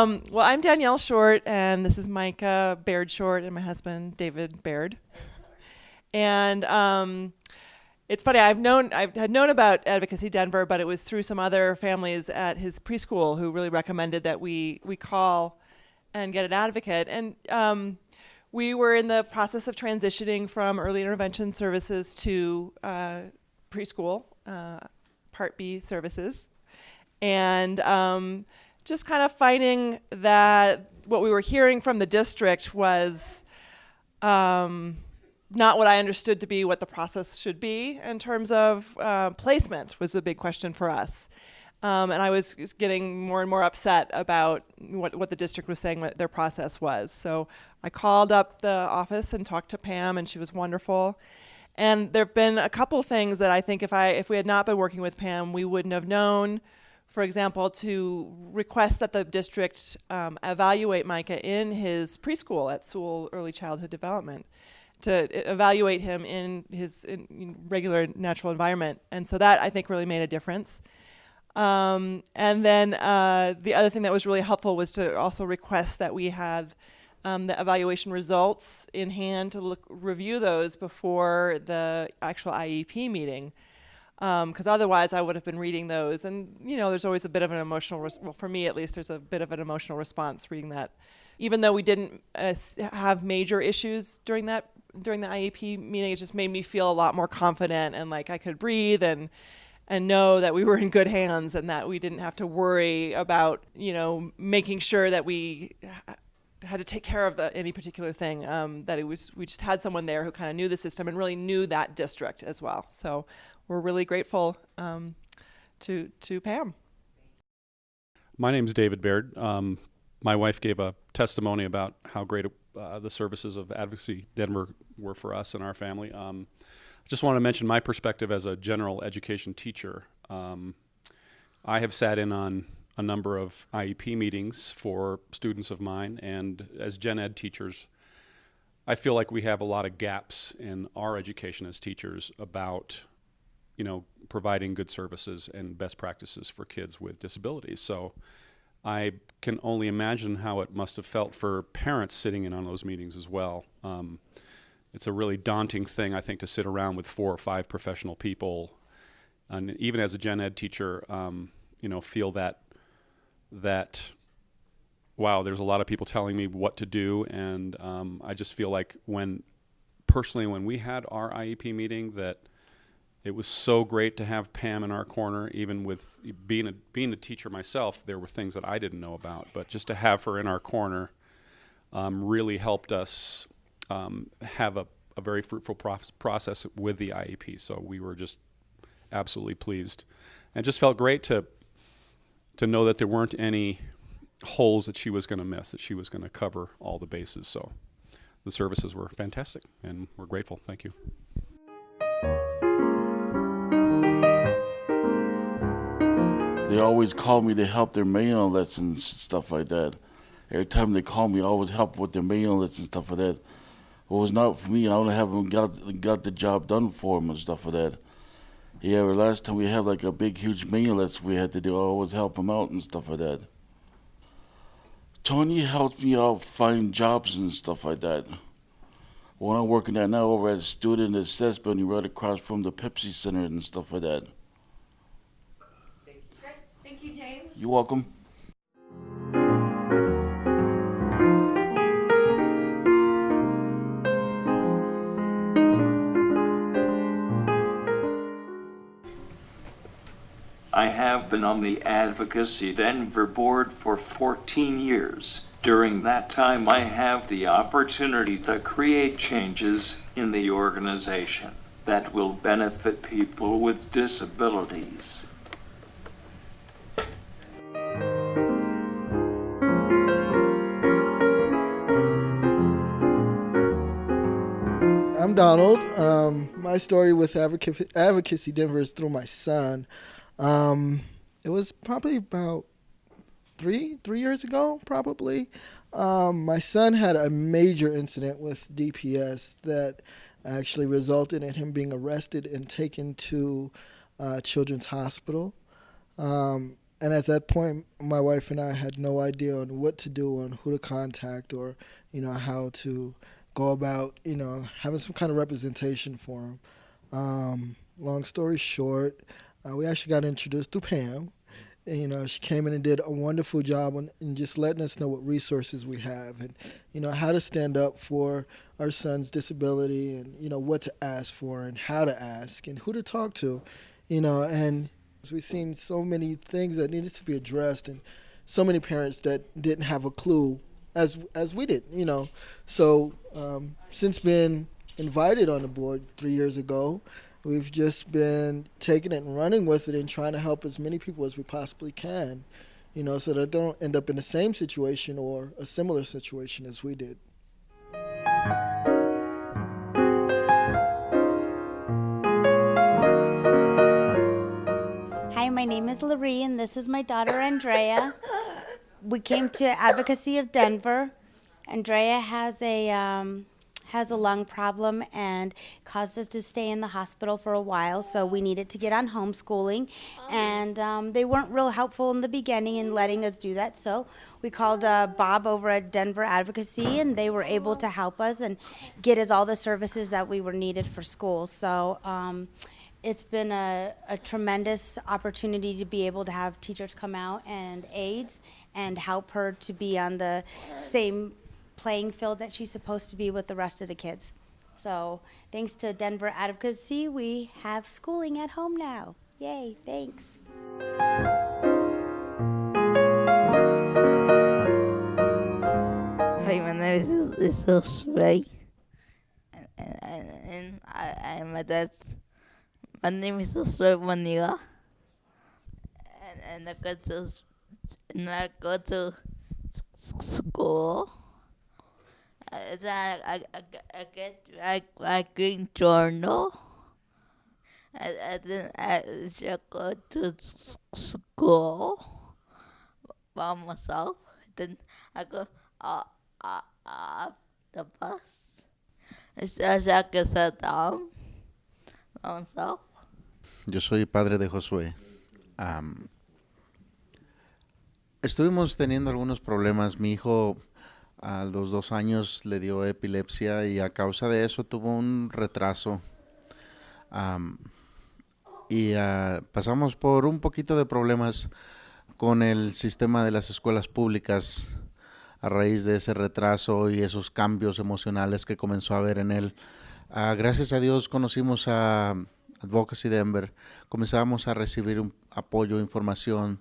Well, I'm Danielle Short, and this is Micah Baird Short, and my husband, David Baird. And it's funny, I had known about Advocacy Denver, but it was through some other families at his preschool who really recommended that we call and get an advocate. And we were in the process of transitioning from early intervention services to preschool, Part B services. And just kind of finding that what we were hearing from the district was not what I understood to be what the process should be in terms of placement was a big question for us. And I was getting more and more upset about what the district was saying what their process was. So I called up the office and talked to Pam, and she was wonderful. And there have been a couple things that I think if we had not been working with Pam, we wouldn't have known. For example, to request that the district evaluate Micah in his preschool at Sewell Early Childhood Development, to evaluate him in his regular natural environment. And so that, I think, really made a difference. And then the other thing that was really helpful was to also request that we have the evaluation results in hand to review those before the actual IEP meeting. Because otherwise I would have been reading those. And, there's always a bit of an emotional, well, for me at least, there's a bit of an emotional response reading that. Even though we didn't have major issues during the IEP meeting, it just made me feel a lot more confident and like I could breathe and know that we were in good hands and that we didn't have to worry about, making sure that we had to take care of any particular thing. We just had someone there who kind of knew the system and really knew that district as well. So we're really grateful to Pam. My name is David Baird. My wife gave a testimony about how great the services of Advocacy Denver were for us and our family. I just want to mention my perspective as a general education teacher. I have sat in on a number of IEP meetings for students of mine, and as gen ed teachers, I feel like we have a lot of gaps in our education as teachers about providing good services and best practices for kids with disabilities. So I can only imagine how it must have felt for parents sitting in on those meetings as well. It's a really daunting thing, I think, to sit around with 4 or 5 professional people, and even as a gen ed teacher, feel that wow, there's a lot of people telling me what to do, and I just feel like when we had our IEP meeting, that it was so great to have Pam in our corner. Even with being a teacher myself, there were things that I didn't know about, but just to have her in our corner really helped us have a very fruitful process with the IEP. So we were just absolutely pleased, and just felt great to know that there weren't any holes that she was going to miss, that she was going to cover all the bases. So the services were fantastic, and we're grateful. Thank you. They always call me to help their mail lessons, stuff like that. Every time they call me, I always help with their mail lessons and stuff like that. Well, it was not for me. I only haven't got the job done for them and stuff like that. Yeah, the last time we had like a big, huge mail lesson we had to do, I always help them out and stuff like that. Tony helps me out find jobs and stuff like that. What I'm working at now over at Student Assess Building right across from the Pepsi Center and stuff like that. Thank you, James. You're welcome. I have been on the Advocacy Denver board for 14 years. During that time, I have the opportunity to create changes in the organization that will benefit people with disabilities. I'm Donald. My story with Advocacy Denver is through my son. It was probably about three years ago, probably. My son had a major incident with DPS that actually resulted in him being arrested and taken to Children's Hospital. And And at that point, my wife and I had no idea on what to do, on who to contact, or, how to go about, having some kind of representation for him. Long story short, we actually got introduced to Pam. And, she came in and did a wonderful job in just letting us know what resources we have and, how to stand up for our son's disability and, what to ask for and how to ask and who to talk to, and we've seen so many things that needed to be addressed and so many parents that didn't have a clue as we did, So since being invited on the board 3 years ago, we've just been taking it and running with it and trying to help as many people as we possibly can, so that they don't end up in the same situation or a similar situation as we did. Hi, my name is Laree, and this is my daughter, Andrea. We came to Advocacy of Denver. Andrea has a lung problem and caused us to stay in the hospital for a while, so we needed to get on homeschooling. And they weren't real helpful in the beginning in letting us do that, so we called Bob over at Denver Advocacy, and they were able to help us and get us all the services that we were needed for school. So it's been a tremendous opportunity to be able to have teachers come out and aides and help her to be on the same playing field that she's supposed to be with the rest of the kids. So thanks to Denver Advocacy, we have schooling at home now. Yay, thanks. Hi, my name is Josue, and I'm my dad. My name is Josue Bonilla, and I go to school. And I get my green journal, and then I just go to school by myself. Then I go the bus. I can sit down by myself. Yo soy padre de Josué. Estuvimos teniendo algunos problemas. Mi hijo a los 2 años le dio epilepsia y a causa de eso tuvo un retraso. Pasamos por un poquito de problemas con el sistema de las escuelas públicas a raíz de ese retraso y esos cambios emocionales que comenzó a haber en él. Gracias a Dios conocimos a AdvocacyDenver, comenzamos a recibir un apoyo, información,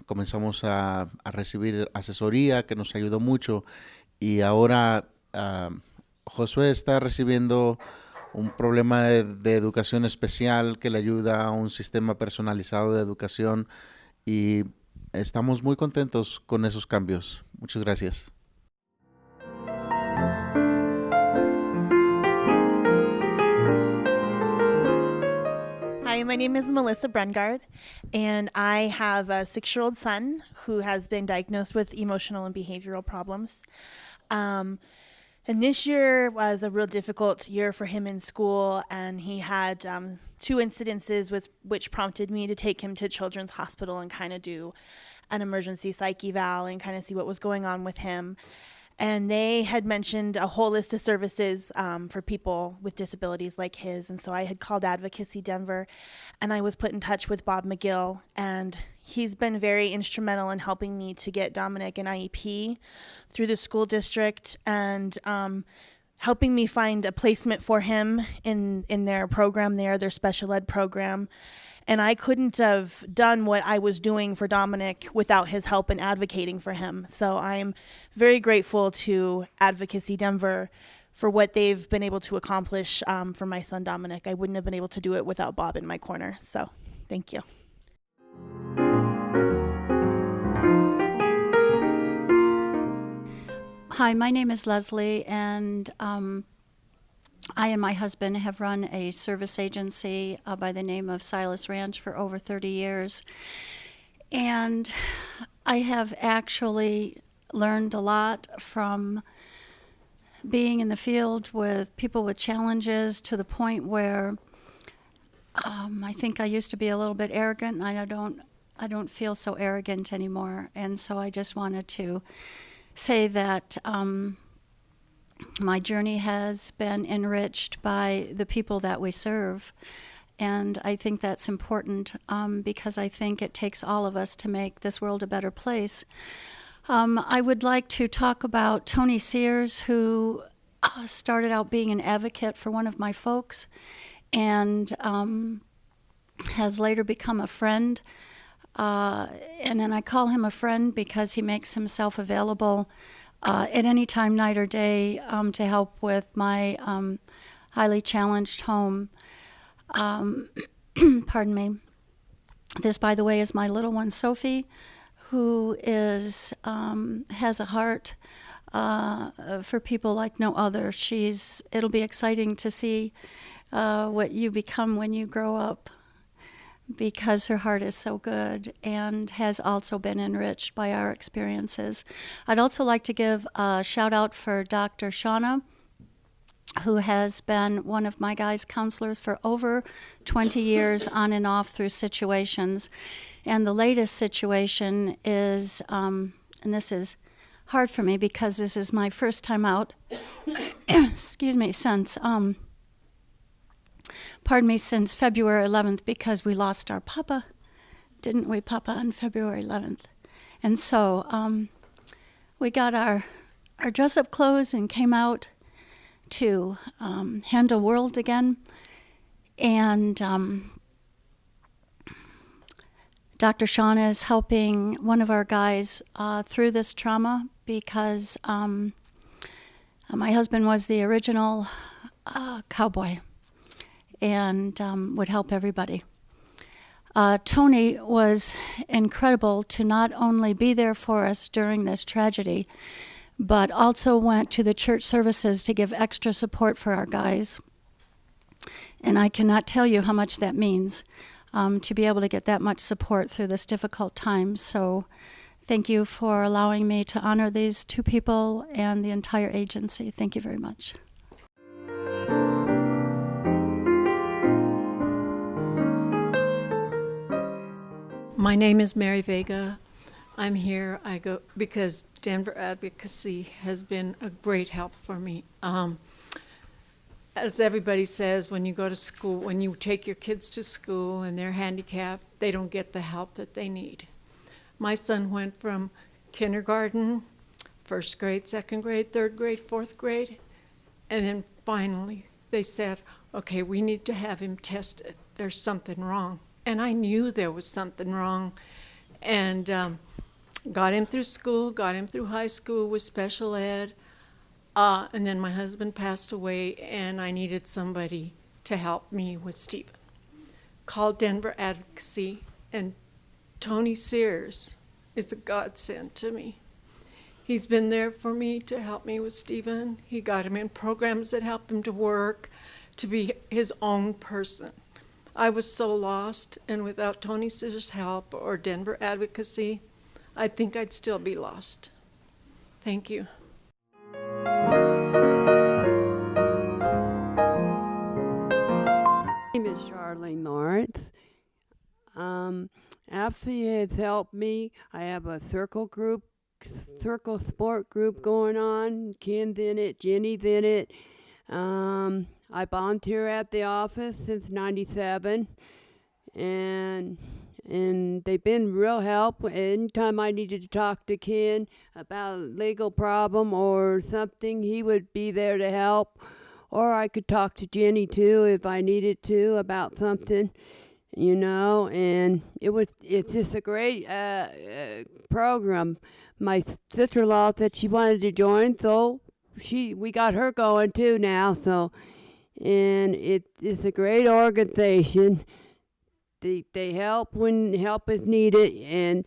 comenzamos a recibir asesoría que nos ayudó mucho y ahora Josué está recibiendo un problema de educación especial que le ayuda a un sistema personalizado de educación y estamos muy contentos con esos cambios. Muchas gracias. Hi, my name is Melissa Brungard, and I have a 6-year-old son who has been diagnosed with emotional and behavioral problems. And this year was a real difficult year for him in school, and he had 2 incidences which prompted me to take him to Children's Hospital and kind of do an emergency psych eval and kind of see what was going on with him. And they had mentioned a whole list of services for people with disabilities like his. And so I had called Advocacy Denver, and I was put in touch with Bob McGill. And he's been very instrumental in helping me to get Dominic an IEP through the school district and helping me find a placement for him in their program there, their special ed program. And I couldn't have done what I was doing for Dominic without his help in advocating for him. So I'm very grateful to Advocacy Denver for what they've been able to accomplish for my son Dominic. I wouldn't have been able to do it without Bob in my corner. So thank you. Hi, my name is Leslie, and I and my husband have run a service agency by the name of Silas Ranch for over 30 years. And I have actually learned a lot from being in the field with people with challenges to the point where I think I used to be a little bit arrogant, and I don't don't feel so arrogant anymore. And so I just wanted to say that my journey has been enriched by the people that we serve. And I think that's important because I think it takes all of us to make this world a better place. I would like to talk about Tony Sears, who started out being an advocate for one of my folks and has later become a friend. And then I call him a friend because he makes himself available at any time, night or day, to help with my highly challenged home. Pardon me. This, by the way, is my little one, Sophie, who is has a heart for people like no other. It'll be exciting to see what you become when you grow up, because her heart is so good and has also been enriched by our experiences. I'd also like to give a shout out for Dr. Shauna, who has been one of my guys' counselors for over 20 years on and off through situations. And the latest situation is, and this is hard for me because this is my first time out, excuse me, since February 11th, because we lost our Papa, didn't we, Papa, on February 11th? And so we got our dress-up clothes and came out to handle world again. And Dr. Shauna is helping one of our guys through this trauma because my husband was the original cowboy and would help everybody. Tony was incredible to not only be there for us during this tragedy, but also went to the church services to give extra support for our guys. And I cannot tell you how much that means to be able to get that much support through this difficult time. So thank you for allowing me to honor these two people and the entire agency. Thank you very much. My name is Mary Vega. I'm here because Denver Advocacy has been a great help for me. As everybody says, when you go to school, when you take your kids to school and they're handicapped, they don't get the help that they need. My son went from kindergarten, first grade, second grade, third grade, fourth grade, and then finally they said, okay, we need to have him tested. There's something wrong. And I knew there was something wrong. And got him through school, got him through high school with special ed. And then my husband passed away, and I needed somebody to help me with Stephen. Called Denver Advocacy, and Tony Sears is a godsend to me. He's been there for me to help me with Stephen. He got him in programs that help him to work, to be his own person. I was so lost, and without Tony Sears' help or Denver Advocacy, I think I'd still be lost. Thank you. My name is Charlene Lawrence. AFSI has helped me. I have a circle sport group going on. Ken's in it, Jenny's in it. I volunteer at the office since '97, and they've been real help. Anytime I needed to talk to Ken about a legal problem or something, he would be there to help. Or I could talk to Jenny too if I needed to about something, and it's just a great program. My sister-in-law said she wanted to join, so we got her going too now, and it's a great organization. They help when help is needed, and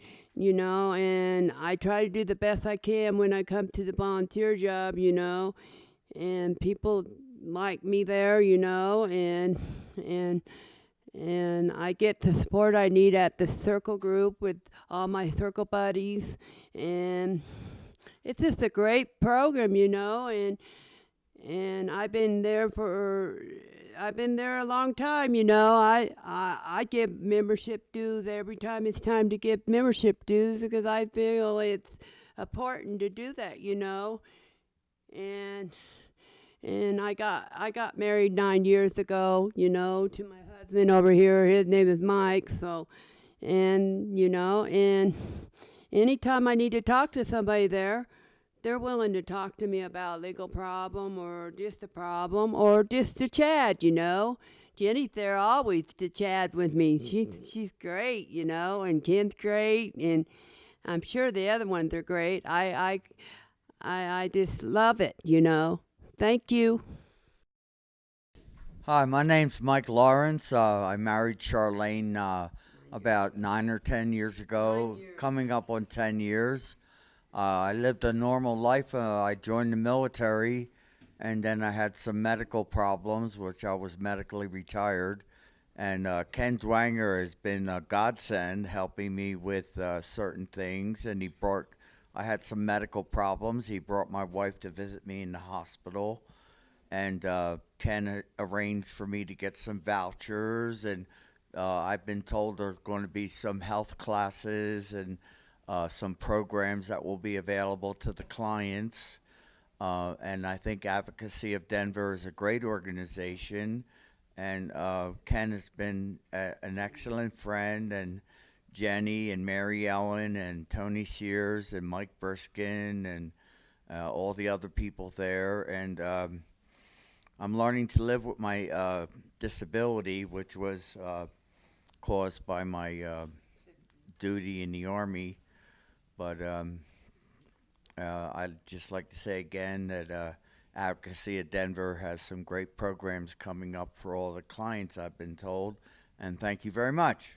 I try to do the best I can when I come to the volunteer job, and people like me there, and I get the support I need at the circle group with all my circle buddies, and it's just a great program, and I've been there I've been there a long time, you know. I give membership dues every time it's time to give membership dues because I feel it's important to do that, you know. And I got married 9 years ago, you know, to my husband over here. His name is Mike. So, and you know, and anytime I need to talk to somebody there, they're willing to talk to me about a legal problem or just a problem or just to chat, you know. Jenny's there always to chat with me. She's great, you know, and Ken's great, and I'm sure the other ones are great. I just love it, you know. Thank you. Hi, my name's Mike Lawrence. I married Charlene about 9 or 10 years ago, coming up on 10 years. I lived a normal life. I joined the military, and then I had some medical problems, which I was medically retired. And Ken Dwanger has been a godsend, helping me with certain things. And I had some medical problems. He brought my wife to visit me in the hospital. And Ken arranged for me to get some vouchers. And I've been told there are going to be some health classes and some programs that will be available to the clients. And I think Advocacy of Denver is a great organization. And Ken has been an excellent friend, and Jenny and Mary Ellen and Tony Sears and Mike Burskin and all the other people there. And I'm learning to live with my disability, which was caused by my duty in the Army. But I'd just like to say again that Advocacy of Denver has some great programs coming up for all the clients, I've been told. And thank you very much.